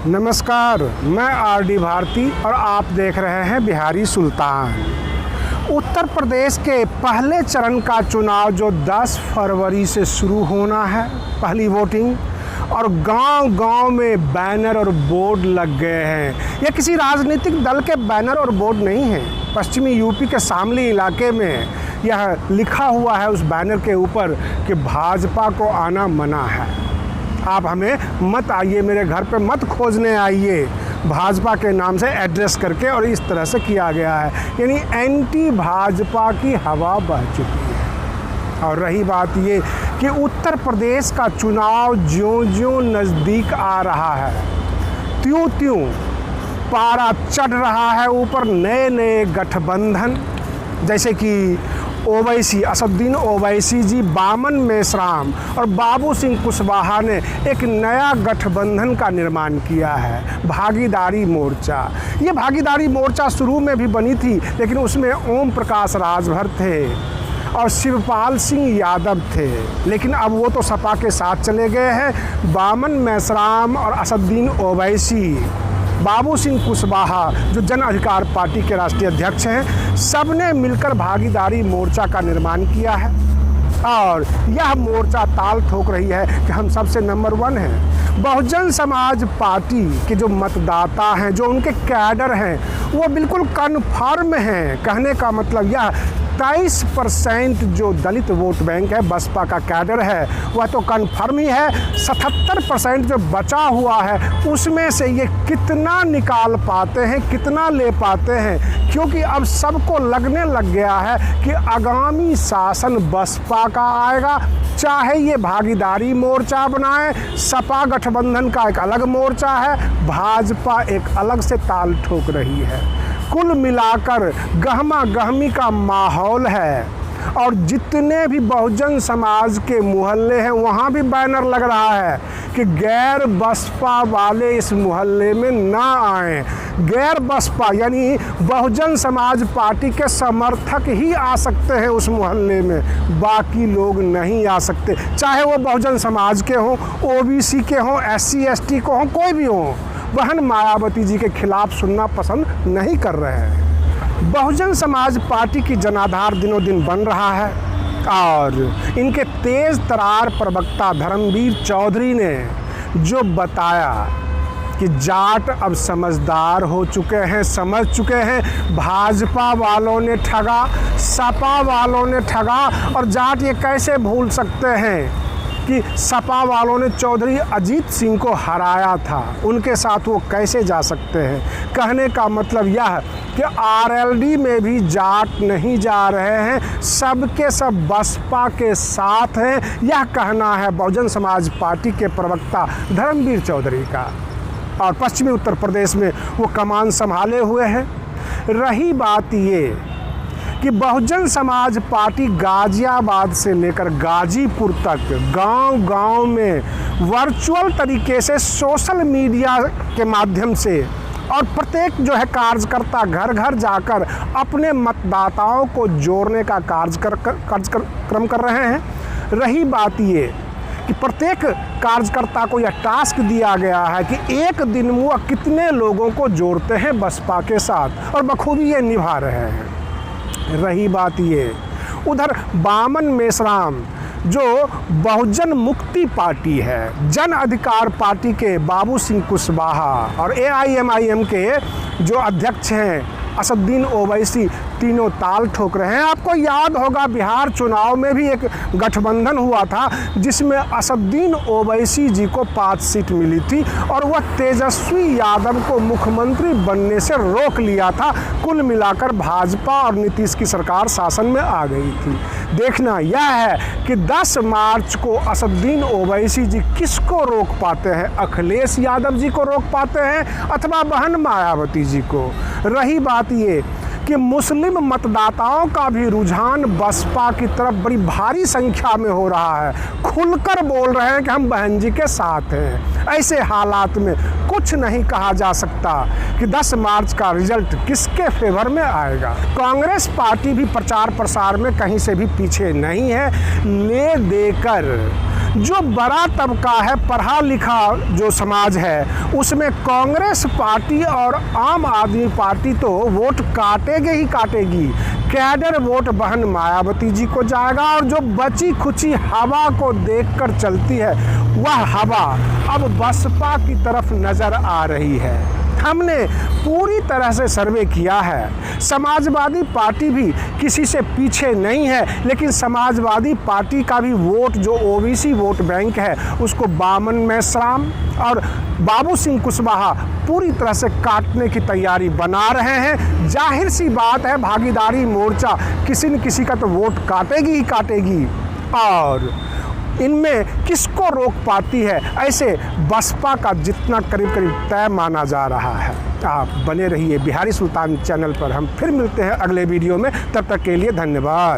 नमस्कार, मैं आरडी भारती और आप देख रहे हैं बिहारी सुल्तान। उत्तर प्रदेश के पहले चरण का चुनाव जो 10 फरवरी से शुरू होना है, पहली वोटिंग, और गांव-गांव में बैनर और बोर्ड लग गए हैं। यह किसी राजनीतिक दल के बैनर और बोर्ड नहीं है। पश्चिमी यूपी के शामली इलाके में यह लिखा हुआ है उस बैनर के ऊपर कि भाजपा को आना मना है। आप हमें मत आइए, मेरे घर पे मत खोजने आइए, भाजपा के नाम से एड्रेस करके, और इस तरह से किया गया है। यानी एंटी भाजपा की हवा बह चुकी है। और रही बात ये कि उत्तर प्रदेश का चुनाव ज्यों-ज्यों नज़दीक आ रहा है, त्यों-त्यों पारा चढ़ रहा है ऊपर। नए गठबंधन, जैसे कि ओवैसी, असदुद्दीन ओवैसी जी, बामन मेश्राम और बाबू सिंह कुशवाहा ने एक नया गठबंधन का निर्माण किया है, भागीदारी मोर्चा। ये भागीदारी मोर्चा शुरू में भी बनी थी, लेकिन उसमें ओम प्रकाश राजभर थे और शिवपाल सिंह यादव थे, लेकिन अब वो तो सपा के साथ चले गए हैं। बामन मेश्राम और असदुद्दीन ओवैसी, बाबू सिंह कुशवाहा जो जन अधिकार पार्टी के राष्ट्रीय अध्यक्ष हैं, सब ने मिलकर भागीदारी मोर्चा का निर्माण किया है। और यह मोर्चा ताल ठोक रही है कि हम सबसे नंबर 1 हैं। बहुजन समाज पार्टी के जो मतदाता हैं, जो उनके कैडर हैं, वो बिल्कुल कन्फर्म हैं। कहने का मतलब यह 23% जो दलित वोट बैंक है, बसपा का कैडर है, वह तो कन्फर्म ही है। 77% जो बचा हुआ है, उसमें से ये कितना निकाल पाते हैं, कितना ले पाते हैं, क्योंकि अब सबको लगने लग गया है कि आगामी शासन बसपा का आएगा। चाहे ये भागीदारी मोर्चा बनाए, सपा गठबंधन का एक अलग मोर्चा है, भाजपा एक अलग से ताल ठोक रही है। कुल मिलाकर गहमा गहमी का माहौल है। और जितने भी बहुजन समाज के मोहल्ले हैं, वहाँ भी बैनर लग रहा है कि गैर बसपा वाले इस मोहल्ले में ना आएं। गैर बसपा यानी बहुजन समाज पार्टी के समर्थक ही आ सकते हैं उस मोहल्ले में, बाकी लोग नहीं आ सकते। चाहे वो बहुजन समाज के हों, ओबीसी के हों, SC ST को हों, कोई भी हो, बहन मायावती जी के खिलाफ सुनना पसंद नहीं कर रहे हैं। बहुजन समाज पार्टी की जनाधार दिनों दिन बन रहा है और इनके तेज़ तरार प्रवक्ता धर्मवीर चौधरी ने जो बताया कि जाट अब समझदार हो चुके हैं, समझ चुके हैं, भाजपा वालों ने ठगा, सपा वालों ने ठगा, और जाट ये कैसे भूल सकते हैं कि सपा वालों ने चौधरी अजीत सिंह को हराया था, उनके साथ वो कैसे जा सकते हैं। कहने का मतलब यह कि RLD में भी जाट नहीं जा रहे हैं, सबके सब बसपा के साथ हैं। यह कहना है बहुजन समाज पार्टी के प्रवक्ता धर्मवीर चौधरी का, और पश्चिमी उत्तर प्रदेश में वो कमान संभाले हुए हैं। रही बात ये कि बहुजन समाज पार्टी गाजियाबाद से लेकर गाजीपुर तक गांव-गांव में वर्चुअल तरीके से सोशल मीडिया के माध्यम से, और प्रत्येक जो है कार्यकर्ता घर घर जाकर अपने मतदाताओं को जोड़ने का कार्यक्रम कर रहे हैं। रही बात ये कि प्रत्येक कार्यकर्ता को यह टास्क दिया गया है कि एक दिन में वह कितने लोगों को जोड़ते हैं बसपा के साथ, और बखूबी ये निभा रहे हैं। रही बात ये, उधर बामन मेश्राम जो बहुजन मुक्ति पार्टी है, जन अधिकार पार्टी के बाबू सिंह कुशवाहा, और AIMIM के जो अध्यक्ष हैं असदुद्दीन ओवैसी, तीनों ताल ठोक रहे हैं। आपको याद होगा बिहार चुनाव में भी एक गठबंधन हुआ था जिसमें असदुद्दीन ओवैसी जी को 5 सीट मिली थी, और वह तेजस्वी यादव को मुख्यमंत्री बनने से रोक लिया था। कुल मिलाकर भाजपा और नीतीश की सरकार शासन में आ गई थी। देखना यह है कि 10 मार्च को असदुद्दीन ओवैसी जी किसको रोक पाते हैं, अखिलेश यादव जी को रोक पाते हैं अथवा बहन मायावती जी को। रही बात ये कि मुस्लिम मतदाताओं का भी रुझान बसपा की तरफ बड़ी भारी संख्या में हो रहा है, खुलकर बोल रहे हैं कि हम बहन जी के साथ हैं। ऐसे हालात में कुछ नहीं कहा जा सकता कि 10 मार्च का रिजल्ट किसके फेवर में आएगा। कांग्रेस पार्टी भी प्रचार प्रसार में कहीं से भी पीछे नहीं है। ले देकर जो बड़ा तबका है, पढ़ा लिखा जो समाज है, उसमें कांग्रेस पार्टी और आम आदमी पार्टी तो वोट काटेगी ही काटेगी। कैडर वोट बहन मायावती जी को जाएगा और जो बची खुची हवा को देखकर चलती है वह हवा अब बसपा की तरफ नजर आ रही है। हमने पूरी तरह से सर्वे किया है, समाजवादी पार्टी भी किसी से पीछे नहीं है, लेकिन समाजवादी पार्टी का भी वोट जो ओबीसी वोट बैंक है उसको बामन मेश्राम और बाबू सिंह कुशवाहा पूरी तरह से काटने की तैयारी बना रहे हैं। जाहिर सी बात है, भागीदारी मोर्चा किसी न किसी का तो वोट काटेगी ही काटेगी और इनमें किसको रोक पाती है, ऐसे बसपा का जितना करीब करीब तय माना जा रहा है। आप बने रहिए बिहारी सुल्तान चैनल पर। हम फिर मिलते हैं अगले वीडियो में, तब तक के लिए धन्यवाद।